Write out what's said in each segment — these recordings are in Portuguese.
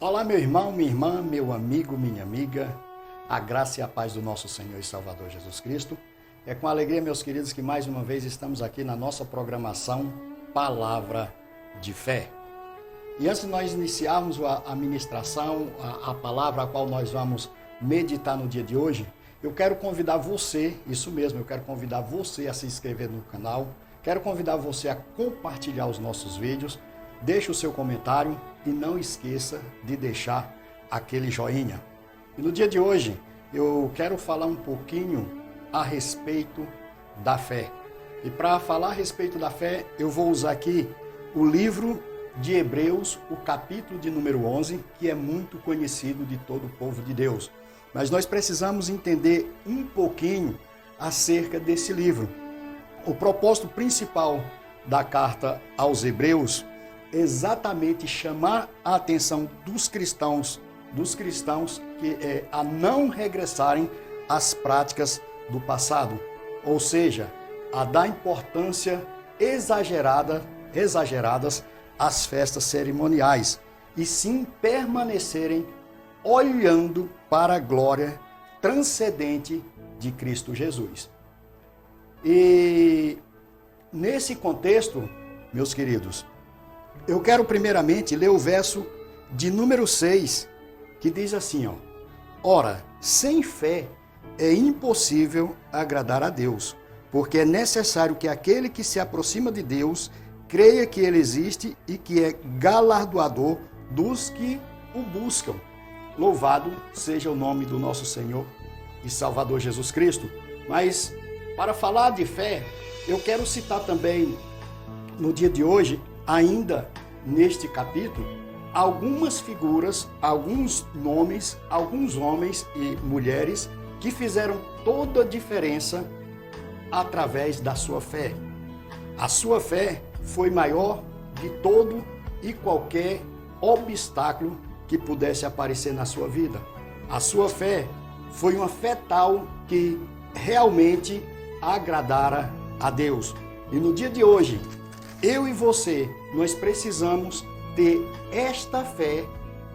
Olá, meu irmão, minha irmã, meu amigo, minha amiga, a graça e a paz do nosso Senhor e Salvador Jesus Cristo. É com alegria, meus queridos, que mais uma vez estamos aqui na nossa programação Palavra de Fé. E antes de nós iniciarmos a ministração, a palavra a qual nós vamos meditar no dia de hoje, eu quero convidar você, isso mesmo, eu quero convidar você a se inscrever no canal, quero convidar você a compartilhar os nossos vídeos, deixe o seu comentário e não esqueça de deixar aquele joinha. E no dia de hoje, eu quero falar um pouquinho a respeito da fé. E para falar a respeito da fé, eu vou usar aqui o livro de Hebreus, o capítulo de número 11, que é muito conhecido de todo o povo de Deus. Mas nós precisamos entender um pouquinho acerca desse livro. O propósito principal da carta aos Hebreus é exatamente chamar a atenção dos cristãos a não regressarem às práticas do passado, ou seja, a dar importância exageradas às festas cerimoniais, e sim permanecerem olhando para a glória transcendente de Cristo Jesus. E nesse contexto, meus queridos, eu quero primeiramente ler o verso de número 6, que diz assim, Ora, sem fé é impossível agradar a Deus, porque é necessário que aquele que se aproxima de Deus creia que Ele existe e que é galardoador dos que o buscam. Louvado seja o nome do nosso Senhor e Salvador Jesus Cristo. Mas, para falar de fé, eu quero citar também, no dia de hoje, ainda neste capítulo, algumas figuras, alguns nomes, alguns homens e mulheres que fizeram toda a diferença através da sua fé. A sua fé foi maior de todo e qualquer obstáculo que pudesse aparecer na sua vida. A sua fé foi uma fé tal que realmente agradara a Deus. E no dia de hoje, eu e você, nós precisamos ter esta fé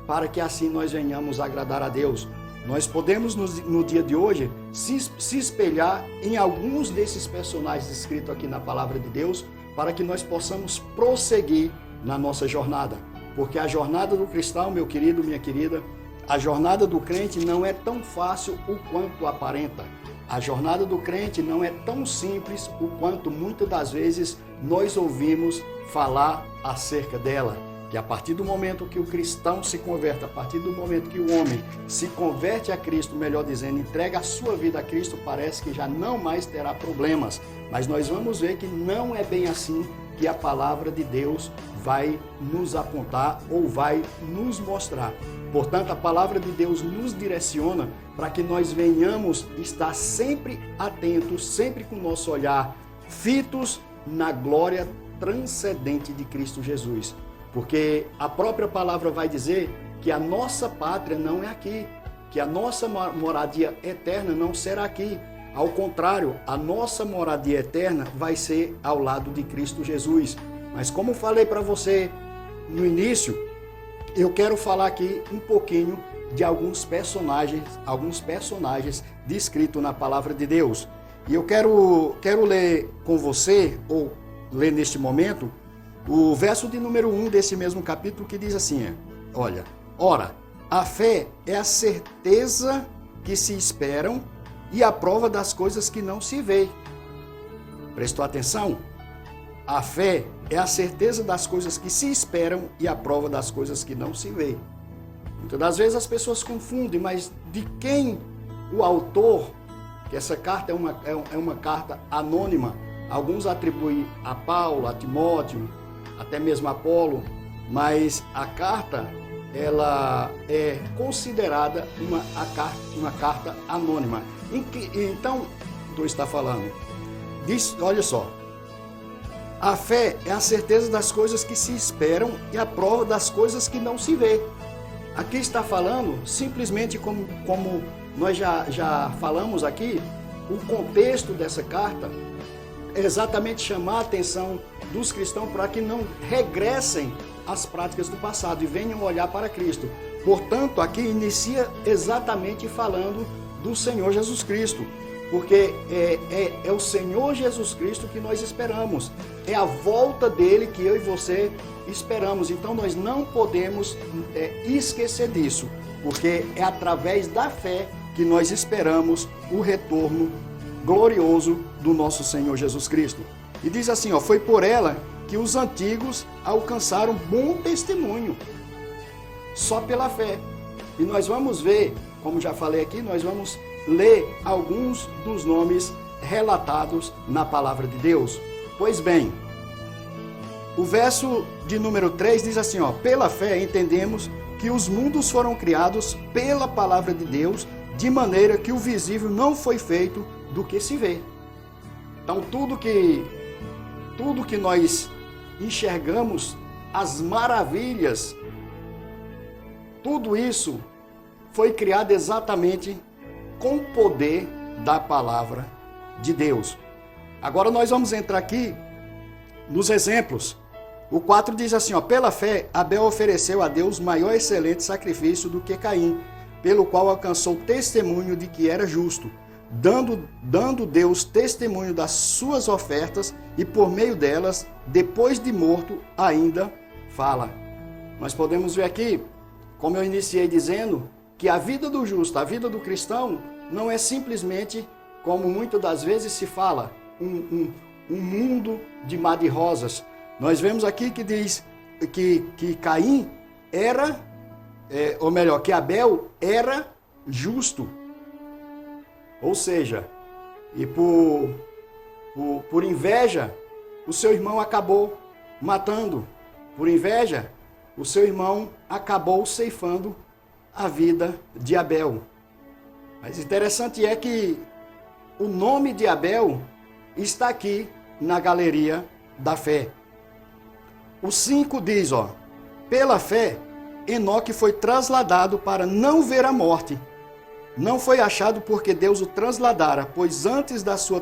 para que assim nós venhamos agradar a Deus. Nós podemos, no dia de hoje, se espelhar em alguns desses personagens escritos aqui na Palavra de Deus, para que nós possamos prosseguir na nossa jornada. Porque a jornada do cristão, meu querido, minha querida, a jornada do crente não é tão fácil o quanto aparenta. A jornada do crente não é tão simples o quanto muitas das vezes nós ouvimos falar acerca dela. Que a partir do momento que o cristão se converte, a partir do momento que o homem se converte a Cristo, melhor dizendo, entrega a sua vida a Cristo, parece que já não mais terá problemas. Mas nós vamos ver que não é bem assim que a palavra de Deus vai nos apontar ou vai nos mostrar. Portanto, a palavra de Deus nos direciona para que nós venhamos estar sempre atentos, sempre com o nosso olhar fitos na glória transcendente de Cristo Jesus. Porque a própria palavra vai dizer que a nossa pátria não é aqui, que a nossa moradia eterna não será aqui. Ao contrário, a nossa moradia eterna vai ser ao lado de Cristo Jesus. Mas como falei para você no início, eu quero falar aqui um pouquinho de alguns personagens descritos na palavra de Deus. E eu quero ler com você, ou ler neste momento, o verso de número 1 desse mesmo capítulo, que diz assim, olha, ora, a fé é a certeza que se esperam e a prova das coisas que não se vê. Prestou atenção? A fé é a certeza das coisas que se esperam e a prova das coisas que não se vê. Muitas das vezes as pessoas confundem, mas de quem o autor, que essa carta é uma carta anônima, alguns atribuem a Paulo, a Timóteo, até mesmo a Apolo, mas a carta, ela é considerada uma carta anônima. Então, tu está falando, diz, olha só, a fé é a certeza das coisas que se esperam e a prova das coisas que não se vê. Aqui está falando, simplesmente como nós já falamos aqui, o contexto dessa carta é exatamente chamar a atenção dos cristãos para que não regressem às práticas do passado e venham olhar para Cristo. Portanto, aqui inicia exatamente falando do Senhor Jesus Cristo, porque é o Senhor Jesus Cristo que nós esperamos, é a volta dele que eu e você esperamos. Então nós não podemos esquecer disso, porque é através da fé que nós esperamos o retorno glorioso do nosso Senhor Jesus Cristo. E diz assim, foi por ela que os antigos alcançaram bom testemunho, só pela fé. E nós vamos ver, como já falei aqui, nós vamos ler alguns dos nomes relatados na palavra de Deus. Pois bem, o verso de número 3 diz assim, pela fé entendemos que os mundos foram criados pela palavra de Deus, de maneira que o visível não foi feito do que se vê. Então tudo que nós enxergamos, as maravilhas, tudo isso foi criado exatamente com o poder da palavra de Deus. Agora nós vamos entrar aqui nos exemplos. O 4 diz assim, pela fé Abel ofereceu a Deus maior e excelente sacrifício do que Caim, pelo qual alcançou testemunho de que era justo, dando Deus testemunho das suas ofertas, e por meio delas, depois de morto, ainda fala. Nós podemos ver aqui, como eu iniciei dizendo, que a vida do justo, a vida do cristão, não é simplesmente, como muitas das vezes se fala, um mundo de mar de rosas. Nós vemos aqui que diz que Caim era, ou melhor, que Abel era justo. Ou seja, e por inveja, o seu irmão acabou matando. Por inveja, o seu irmão acabou ceifando a vida de Abel. Mas interessante é que o nome de Abel está aqui na galeria da fé. O 5 diz, pela fé, Enoque foi trasladado para não ver a morte. Não foi achado porque Deus o trasladara, pois antes da sua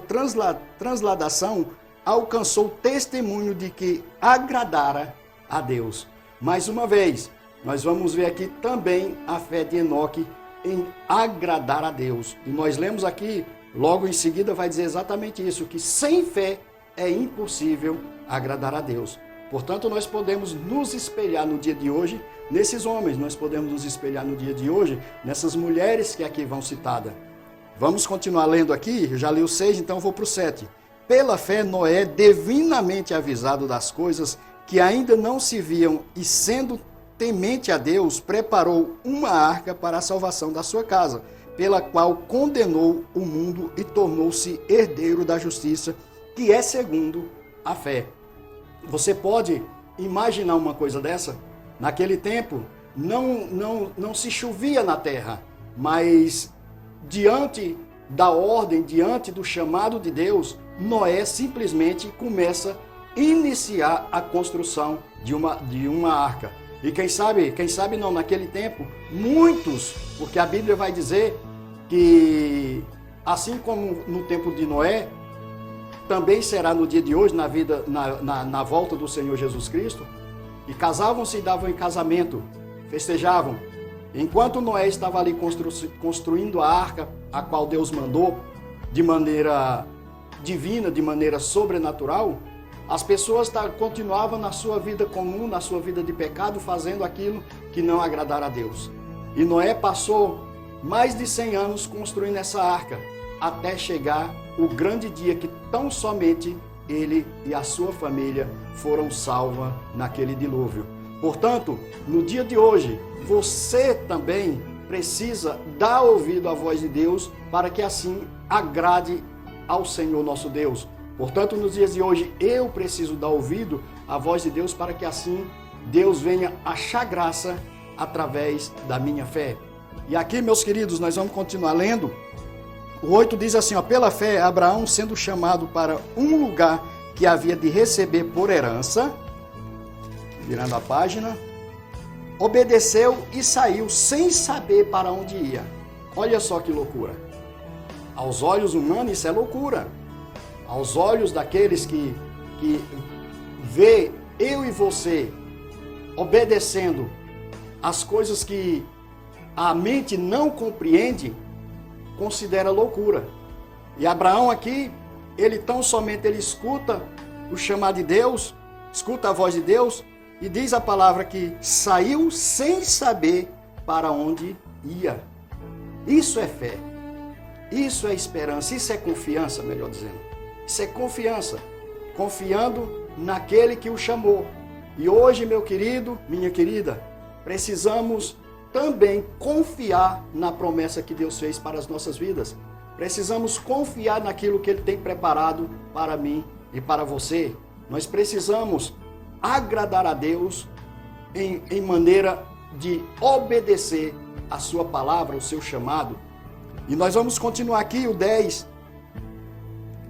transladação alcançou testemunho de que agradara a Deus. Mais uma vez, nós vamos ver aqui também a fé de Enoque em agradar a Deus. E nós lemos aqui, logo em seguida vai dizer exatamente isso, que sem fé é impossível agradar a Deus. Portanto, nós podemos nos espelhar no dia de hoje nesses homens, nós podemos nos espelhar no dia de hoje nessas mulheres que aqui vão citadas. Vamos continuar lendo aqui, eu já li o 6, então eu vou para o 7. Pela fé, Noé, divinamente avisado das coisas que ainda não se viam e sendo temente a Deus, preparou uma arca para a salvação da sua casa, pela qual condenou o mundo e tornou-se herdeiro da justiça, que é segundo a fé. Você pode imaginar uma coisa dessa? Naquele tempo, não se chovia na terra, mas diante da ordem, diante do chamado de Deus, Noé simplesmente começa a iniciar a construção de uma arca. E quem sabe não, naquele tempo, muitos, porque a Bíblia vai dizer que, assim como no tempo de Noé, também será no dia de hoje, na volta do Senhor Jesus Cristo, e casavam-se e davam em casamento, festejavam. Enquanto Noé estava ali construindo a arca, a qual Deus mandou, de maneira divina, de maneira sobrenatural, as pessoas continuavam na sua vida comum, na sua vida de pecado, fazendo aquilo que não agradara a Deus. E Noé passou mais de 100 anos construindo essa arca, até chegar o grande dia que tão somente ele e a sua família foram salvos naquele dilúvio. Portanto, no dia de hoje, você também precisa dar ouvido à voz de Deus para que assim agrade ao Senhor nosso Deus. Portanto, nos dias de hoje, eu preciso dar ouvido à voz de Deus para que assim Deus venha achar graça através da minha fé. E aqui, meus queridos, nós vamos continuar lendo. O 8 diz assim, pela fé, Abraão, sendo chamado para um lugar que havia de receber por herança, virando a página, obedeceu e saiu sem saber para onde ia. Olha só que loucura. Aos olhos humanos, isso é loucura. Aos olhos daqueles que vê eu e você obedecendo as coisas que a mente não compreende, considera loucura. E Abraão aqui, ele tão somente ele escuta o chamado de Deus, escuta a voz de Deus, e diz a palavra que saiu sem saber para onde ia. Isso é fé, isso é esperança, isso é confiança, melhor dizendo. Isso é confiança, confiando naquele que o chamou. E hoje, meu querido, minha querida, precisamos também confiar na promessa que Deus fez para as nossas vidas. Precisamos confiar naquilo que Ele tem preparado para mim e para você. Nós precisamos agradar a Deus em maneira de obedecer a sua palavra, o seu chamado. E nós vamos continuar aqui o 10,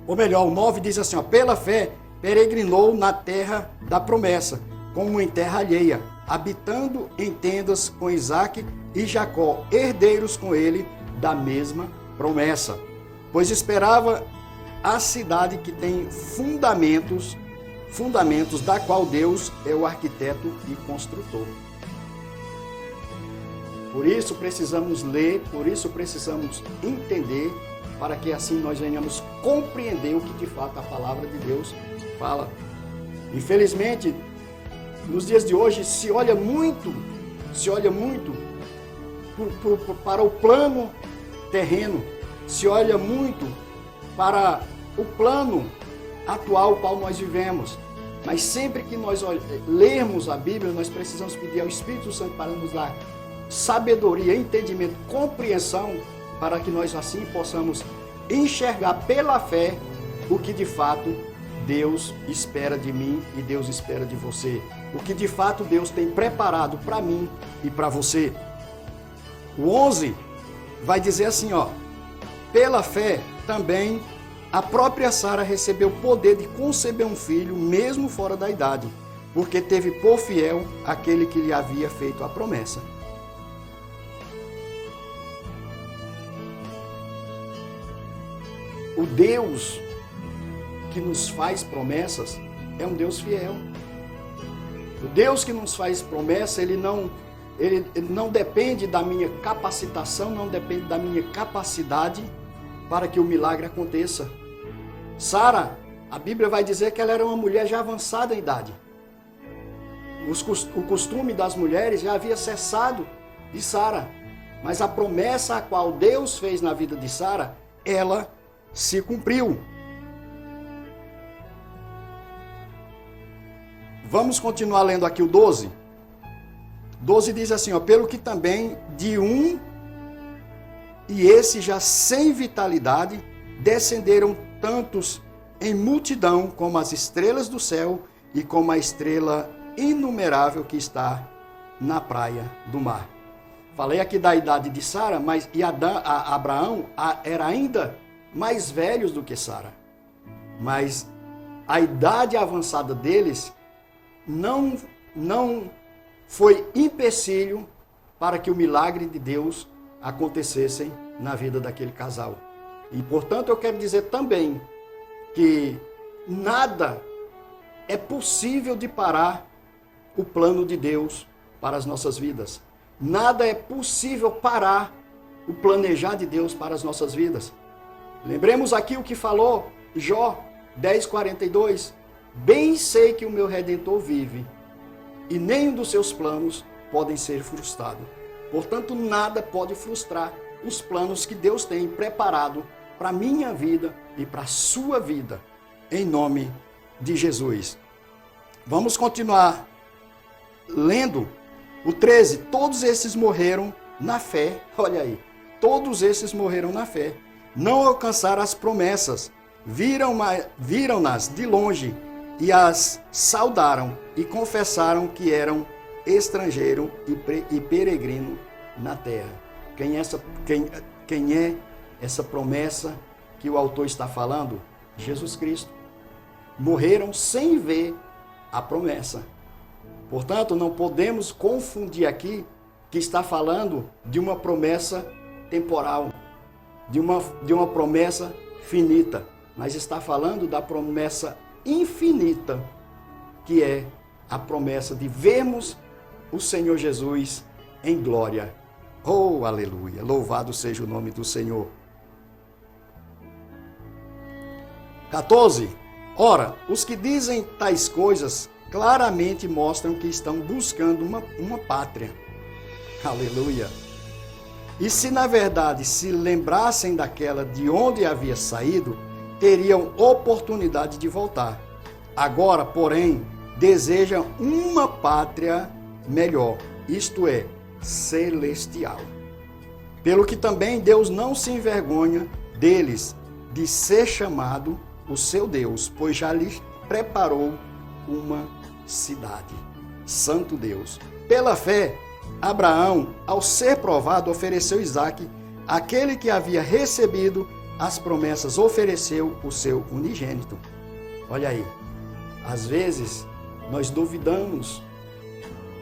ou melhor, o 9 diz assim, ó, pela fé peregrinou na terra da promessa, como em terra alheia, habitando em tendas com Isaque e Jacó, herdeiros com ele da mesma promessa. Pois esperava a cidade que tem fundamentos, da qual Deus é o arquiteto e construtor. Por isso precisamos ler, por isso precisamos entender, para que assim nós venhamos compreender o que de fato a palavra de Deus fala. Infelizmente, nos dias de hoje se olha muito para o plano terreno, se olha muito para o plano atual qual nós vivemos. Mas sempre que nós lermos a Bíblia, nós precisamos pedir ao Espírito Santo para nos dar sabedoria, entendimento, compreensão, para que nós assim possamos enxergar pela fé o que de fato Deus espera de mim e Deus espera de você. O que de fato Deus tem preparado para mim e para você. O 11 vai dizer assim, ó, pela fé também a própria Sara recebeu o poder de conceber um filho, mesmo fora da idade, porque teve por fiel aquele que lhe havia feito a promessa. O Deus que nos faz promessas é um Deus fiel. O Deus que nos faz promessa, ele não depende da minha capacitação, não depende da minha capacidade para que o milagre aconteça. Sara, a Bíblia vai dizer que ela era uma mulher já avançada em idade. O costume das mulheres já havia cessado de Sara, mas a promessa a qual Deus fez na vida de Sara, ela se cumpriu. Vamos continuar lendo aqui o 12. 12 diz assim, ó, pelo que também de um, e esse já sem vitalidade, descenderam tantos em multidão como as estrelas do céu e como a estrela inumerável que está na praia do mar. Falei aqui da idade de Sara, mas Abraão era ainda mais velhos do que Sara. Mas a idade avançada deles não foi empecilho para que o milagre de Deus acontecesse na vida daquele casal. E, portanto, eu quero dizer também que nada é possível de parar o plano de Deus para as nossas vidas. Nada é possível parar o planejar de Deus para as nossas vidas. Lembremos aqui o que falou Jó 10:42. Bem sei que o meu Redentor vive, e nenhum dos seus planos podem ser frustrados. Portanto, nada pode frustrar os planos que Deus tem preparado para a minha vida e para a sua vida, em nome de Jesus. Vamos continuar lendo o 13. Todos esses morreram na fé, olha aí, todos esses morreram na fé, não alcançaram as promessas, viram-nas de longe e as saudaram e confessaram que eram estrangeiro e peregrino na terra. Quem é essa promessa que o autor está falando? Jesus Cristo. Morreram sem ver a promessa. Portanto, não podemos confundir aqui que está falando de uma promessa temporal, de uma promessa finita, mas está falando da promessa infinita, que é a promessa de vermos o Senhor Jesus em glória. Oh, aleluia! Louvado seja o nome do Senhor. 14. Ora, os que dizem tais coisas claramente mostram que estão buscando uma pátria. Aleluia! E se na verdade se lembrassem daquela de onde havia saído, teriam oportunidade de voltar. Agora, porém, desejam uma pátria melhor, isto é, celestial. Pelo que também Deus não se envergonha deles de ser chamado o seu Deus, pois já lhes preparou uma cidade. Santo Deus. Pela fé, Abraão, ao ser provado, ofereceu Isaque, aquele que havia recebido as promessas, ofereceu o seu unigênito. Olha aí, às vezes nós duvidamos,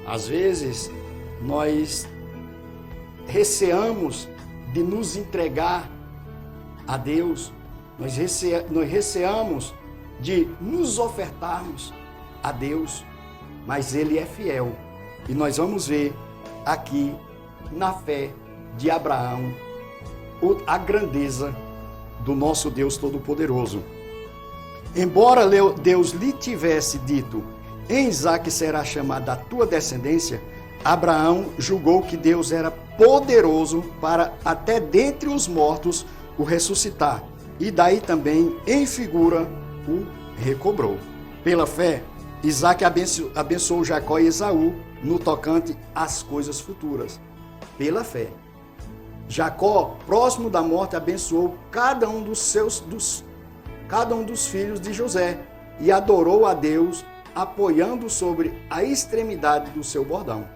às vezes nós receamos de nos entregar a Deus, nós receamos de nos ofertarmos a Deus, mas Ele é fiel. E nós vamos ver aqui na fé de Abraão a grandeza do nosso Deus Todo-Poderoso. Embora Deus lhe tivesse dito, em Isaque será chamada a tua descendência, Abraão julgou que Deus era poderoso para até dentre os mortos o ressuscitar, e daí também, em figura, o recobrou. Pela fé, Isaque abençoou Jacó e Esaú no tocante às coisas futuras. Pela fé. Jacó, próximo da morte, abençoou cada um dos filhos de José e adorou a Deus, apoiando sobre a extremidade do seu bordão.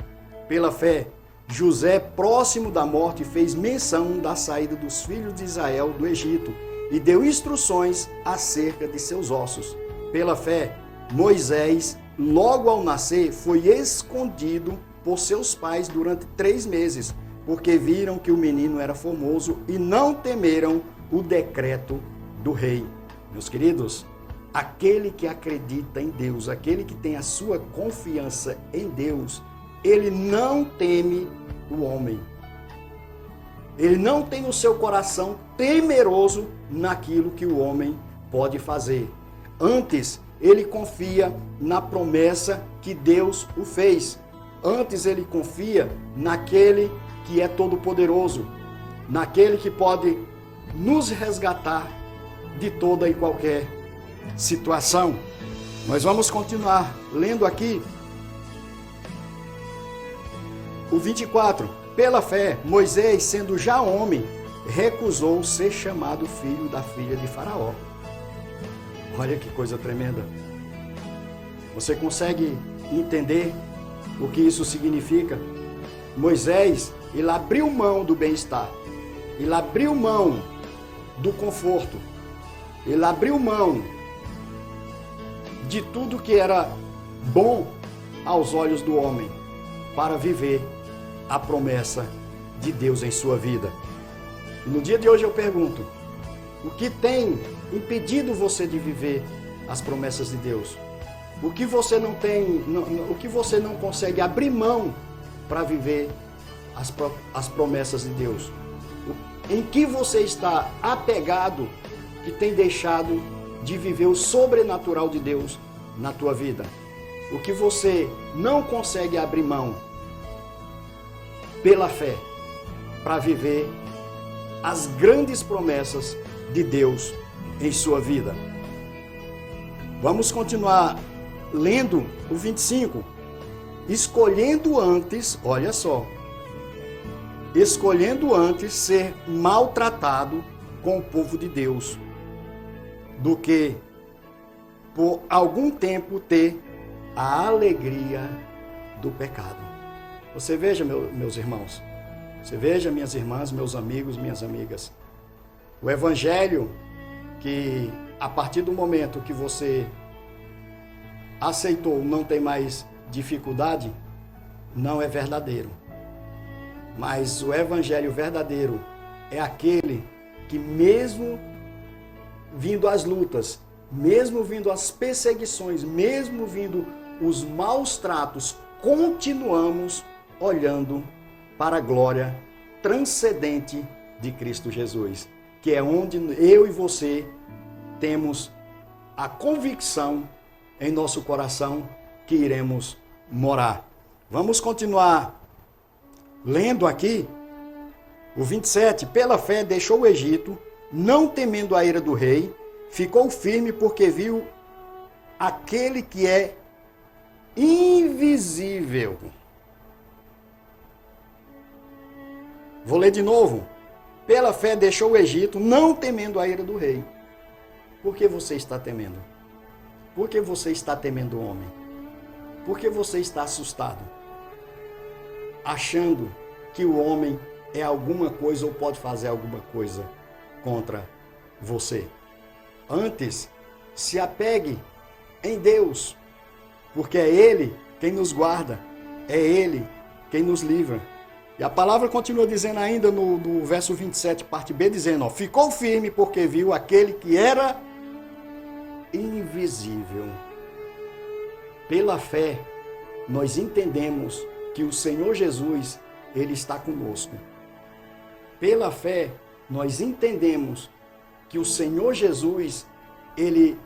Pela fé, José, próximo da morte, fez menção da saída dos filhos de Israel do Egito e deu instruções acerca de seus ossos. Pela fé, Moisés, logo ao nascer, foi escondido por seus pais durante 3 meses, porque viram que o menino era formoso e não temeram o decreto do rei. Meus queridos, aquele que acredita em Deus, aquele que tem a sua confiança em Deus, ele não teme o homem. Ele não tem o seu coração temeroso naquilo que o homem pode fazer. Antes, ele confia na promessa que Deus o fez. Antes, ele confia naquele que é todo-poderoso, naquele que pode nos resgatar de toda e qualquer situação. Nós vamos continuar lendo aqui o 24. Pela fé, Moisés, sendo já homem, recusou ser chamado filho da filha de Faraó. Olha que coisa tremenda. Você consegue entender o que isso significa? Moisés, ele abriu mão do bem-estar, ele abriu mão do conforto, ele abriu mão de tudo que era bom aos olhos do homem para viver a promessa de Deus em sua vida. E no dia de hoje eu pergunto, o que tem impedido você de viver as promessas de Deus? O que você não tem, o que você não consegue abrir mão para viver as promessas de Deus? Em que você está apegado que tem deixado de viver o sobrenatural de Deus na tua vida? O que você não consegue abrir mão pela fé para viver as grandes promessas de Deus em sua vida? Vamos continuar lendo o 25. Escolhendo antes, olha só, escolhendo antes ser maltratado com o povo de Deus, do que por algum tempo ter a alegria do pecado. Você veja, meus irmãos, você veja, minhas irmãs, meus amigos, minhas amigas, o evangelho que a partir do momento que você aceitou, não tem mais dificuldade, não é verdadeiro. Mas o evangelho verdadeiro é aquele que, mesmo vindo as lutas, mesmo vindo as perseguições, mesmo vindo os maus tratos, continuamos olhando para a glória transcendente de Cristo Jesus, que é onde eu e você temos a convicção em nosso coração que iremos morar. Vamos continuar lendo aqui o 27. Pela fé deixou o Egito, não temendo a ira do rei, ficou firme porque viu aquele que é invisível. Vou ler de novo. Pela fé deixou o Egito, não temendo a ira do rei. Por que você está temendo? Por que você está temendo o homem? Por que você está assustado? Achando que o homem é alguma coisa ou pode fazer alguma coisa contra você. Antes, se apegue em Deus, porque é Ele quem nos guarda, é Ele quem nos livra. E a palavra continua dizendo ainda no verso 27, parte B, dizendo, ó, ficou firme porque viu aquele que era invisível. Pela fé, nós entendemos que o Senhor Jesus, Ele está conosco. Pela fé, nós entendemos que o Senhor Jesus, Ele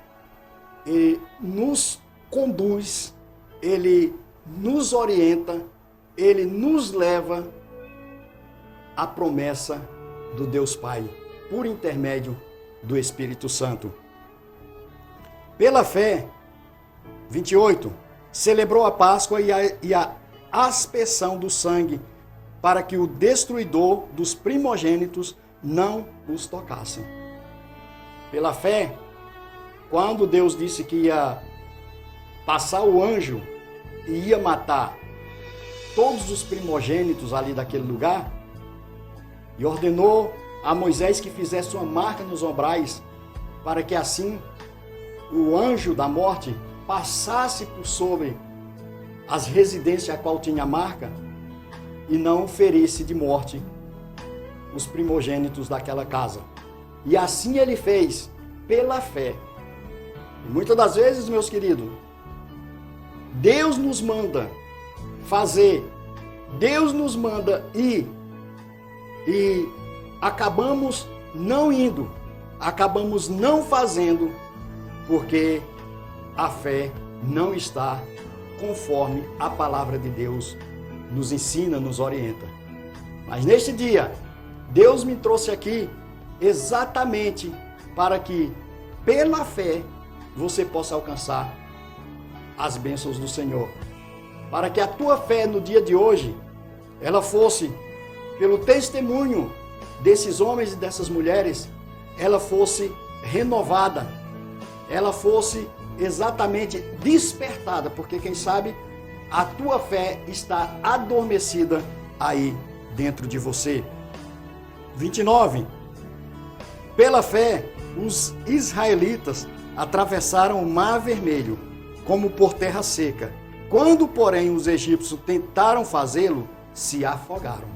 nos conduz, Ele nos orienta, Ele nos leva à promessa do Deus Pai, por intermédio do Espírito Santo. Pela fé, 28, celebrou a Páscoa e a aspersão do sangue, para que o destruidor dos primogênitos não os tocasse. Pela fé, quando Deus disse que ia passar o anjo e ia matar todos os primogênitos ali daquele lugar, e ordenou a Moisés que fizesse uma marca nos ombrais, para que assim o anjo da morte passasse por sobre as residências a qual tinha a marca e não ferisse de morte os primogênitos daquela casa. E assim ele fez, pela fé. E muitas das vezes, meus queridos, Deus nos manda fazer, Deus nos manda ir, e acabamos não indo, acabamos não fazendo, porque a fé não está conforme a palavra de Deus nos ensina, nos orienta. Mas neste dia, Deus me trouxe aqui exatamente para que, pela fé, você possa alcançar as bênçãos do Senhor. Para que a tua fé no dia de hoje, ela fosse, pelo testemunho desses homens e dessas mulheres, ela fosse renovada, ela fosse exatamente despertada, porque quem sabe a tua fé está adormecida aí dentro de você. 29. Pela fé, os israelitas atravessaram o Mar Vermelho como por terra seca. Quando, porém, os egípcios tentaram fazê-lo, se afogaram.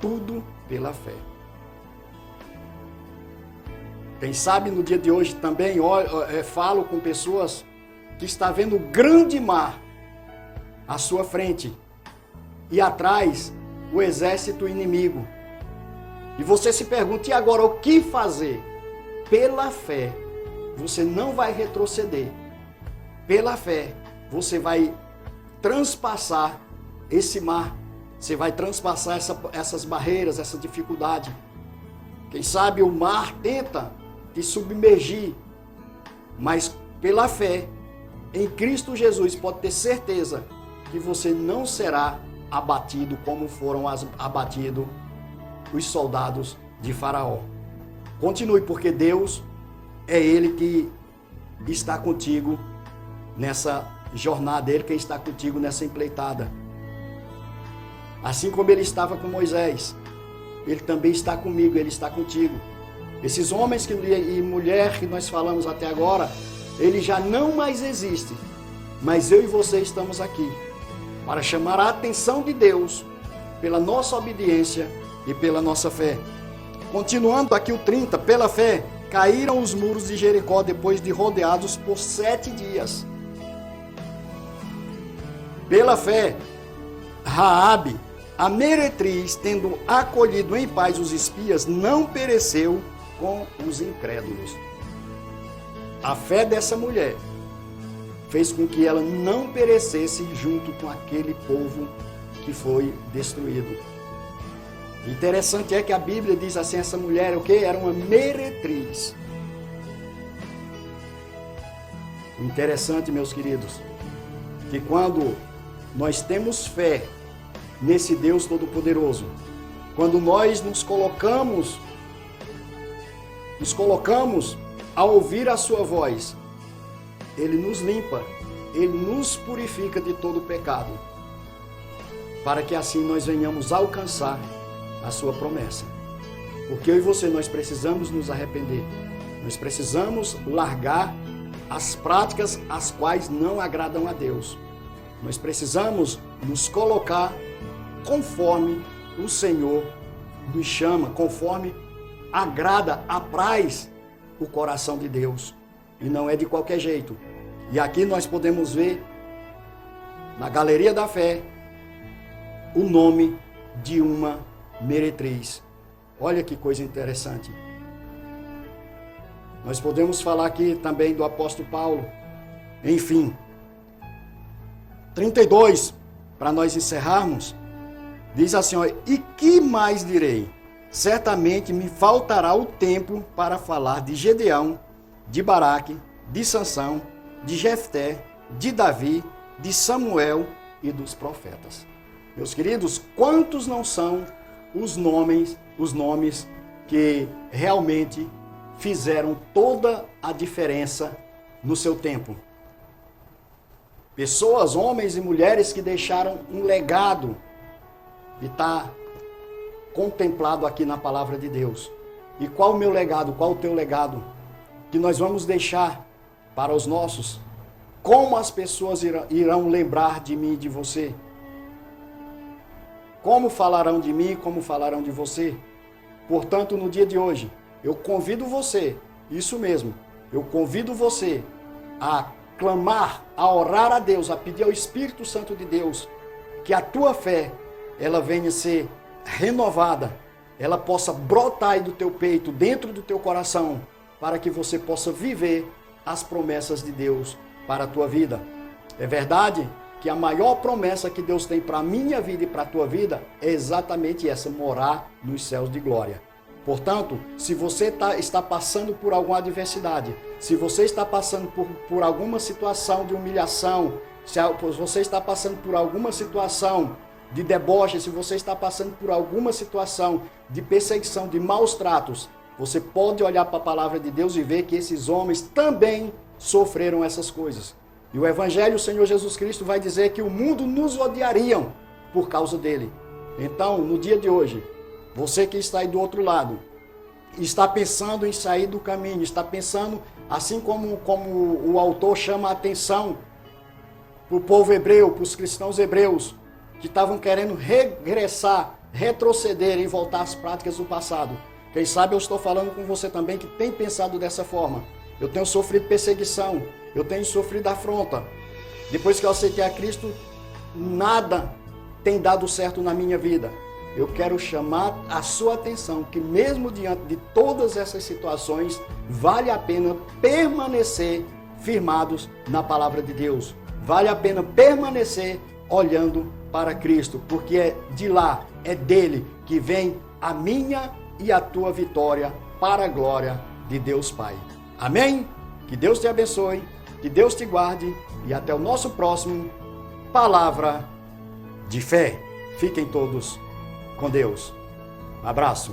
Tudo pela fé. Quem sabe no dia de hoje também falo com pessoas que estão vendo o grande mar à sua frente e atrás o exército inimigo. E você se pergunta, e agora o que fazer? Pela fé, você não vai retroceder. Pela fé, você vai transpassar esse mar. Você vai transpassar essas barreiras, essa dificuldade. Quem sabe o mar tenta te submergir, mas pela fé em Cristo Jesus, pode ter certeza que você não será abatido como foram abatidos os soldados de Faraó. Continue, porque Deus é Ele que está contigo nessa jornada, Ele que está contigo nessa empreitada. Assim como Ele estava com Moisés, Ele também está comigo, Ele está contigo. Esses homens e mulher que nós falamos até agora, Ele já não mais existe, mas eu e você estamos aqui para chamar a atenção de Deus pela nossa obediência e pela nossa fé. Continuando aqui o 30, pela fé, caíram os muros de Jericó depois de rodeados por 7 dias. Pela fé, Raabe, A meretriz, tendo acolhido em paz os espias, não pereceu com os incrédulos. A fé dessa mulher fez com que ela não perecesse junto com aquele povo que foi destruído. Interessante é que a Bíblia diz assim, essa mulher o quê? Era uma meretriz. O interessante, meus queridos, que quando nós temos fé nesse Deus Todo-Poderoso, quando nós nos colocamos a ouvir a sua voz, Ele nos limpa, Ele nos purifica de todo o pecado, para que assim nós venhamos alcançar a sua promessa. Porque eu e você, nós precisamos nos arrepender, nós precisamos largar as práticas as quais não agradam a Deus. Nós precisamos nos colocar conforme o Senhor nos chama, conforme agrada, apraz o coração de Deus. E não é de qualquer jeito. E aqui nós podemos ver, na galeria da fé, o nome de uma meretriz. Olha que coisa interessante. Nós podemos falar aqui também do apóstolo Paulo. Enfim, 32, para nós encerrarmos, diz assim, ó, e que mais direi? Certamente me faltará o tempo para falar de Gedeão, de Baraque, de Sansão, de Jefté, de Davi, de Samuel e dos profetas. Meus queridos, quantos não são os nomes que realmente fizeram toda a diferença no seu tempo? Pessoas, homens e mulheres que deixaram um legado e está contemplado aqui na palavra de Deus. E qual o meu legado? Qual o teu legado? Que nós vamos deixar para os nossos? Como as pessoas irão lembrar de mim e de você? Como falarão de mim, como falarão de você? Portanto, no dia de hoje, eu convido você, isso mesmo, eu convido você a clamar, a orar a Deus, a pedir ao Espírito Santo de Deus, que a tua fé, ela venha ser renovada, ela possa brotar aí do teu peito, dentro do teu coração, para que você possa viver as promessas de Deus para a tua vida. É verdade que a maior promessa que Deus tem para a minha vida e para a tua vida é exatamente essa, morar nos céus de glória. Portanto, se você está passando por alguma adversidade, se você está passando por alguma situação de humilhação, se você está passando por alguma situação de deboche, se você está passando por alguma situação de perseguição, de maus tratos, você pode olhar para a palavra de Deus e ver que esses homens também sofreram essas coisas. E o Evangelho, o Senhor Jesus Cristo vai dizer que o mundo nos odiariam por causa dele. Então, no dia de hoje, você que está aí do outro lado, está pensando em sair do caminho, está pensando, assim como o autor chama a atenção para o povo hebreu, para os cristãos hebreus, que estavam querendo regressar, retroceder e voltar às práticas do passado. Quem sabe eu estou falando com você também que tem pensado dessa forma. Eu tenho sofrido perseguição, eu tenho sofrido afronta. Depois que eu aceitei a Cristo, nada tem dado certo na minha vida. Eu quero chamar a sua atenção que mesmo diante de todas essas situações, vale a pena permanecer firmados na palavra de Deus. Vale a pena permanecer olhando para Cristo, porque é de lá, é dele que vem a minha e a tua vitória para a glória de Deus Pai. Amém? Que Deus te abençoe, que Deus te guarde e até o nosso próximo Palavra de Fé. Fiquem todos com Deus. Abraço.